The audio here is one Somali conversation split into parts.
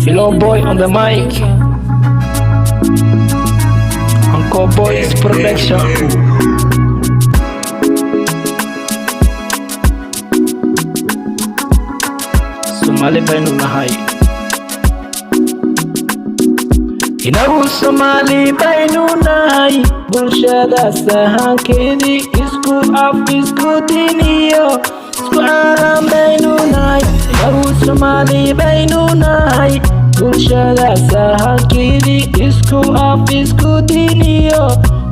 Below Boy on the mic. Uncle Boy's production. Somali baynu nahay. Inagu Somali baynu nahay. Bulshada sahankeedii isku af isku diin iyo isku caalam baynu nahay. Inagu Somali baynu nahay. Bulshada sahankeedii isku af isku diin iyo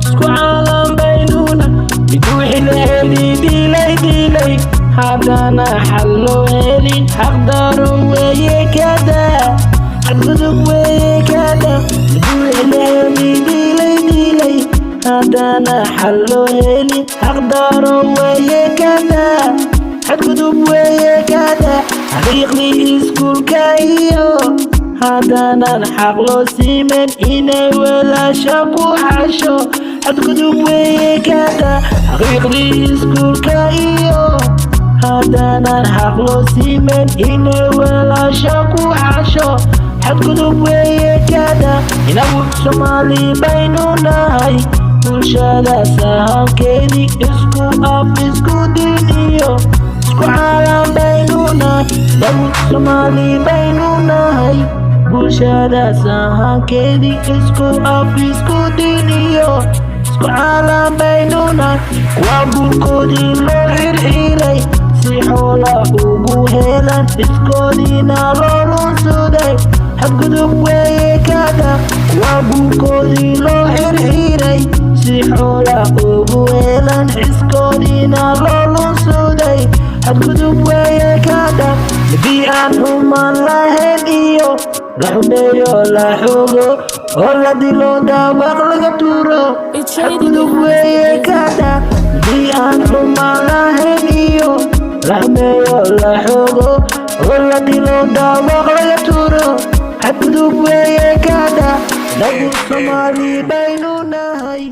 isku caalam baynu nahay. Mid wixii la heli dilay haddana xal loo helin xaqdaro weeye kada xadgudub weeye kada. Mid wixii la heli dilay haddana xal loo helin xaqdaro weeye kada xadgudub weeye kada. xaqiiqdii iskuulka iyo haddaanan xaq loo siimen inay walaasha ku xasho xadgudub weeye kada. xaqiiqdii iskuulka iyo haddaanan xaq loo siimen inay walaasha ku xasho xadgudub weeye kada. inagu Somali baynu nahay. bulshada sahankeedii isku af isku diin iyo isku caalam baynu nahay. inagu Somali baynu nahay. bulshada sahankeedii isku af isku diin iyo isku caalam baynu nahay. waa burkoodii loo xirxiray si xoola ugu helan iskoodiina loo lunsuday xadgudub weeye kada. waa burkoodii loo xirxiray si xoola ugu helan iskoodiina loo lunsuday xadgudub weeye kada. haddii aan xumaan lahayn iyo la xumeeyo la xogo oo la dilo dhaawaq laga tuuro xadgudub weeye kada. haddii aan xumaan lahayn iyo la xumeeyo la xogo oo la dilo dhaawaq laga tuuro xadgudub weeye kada. inagu Somali baynu nahay.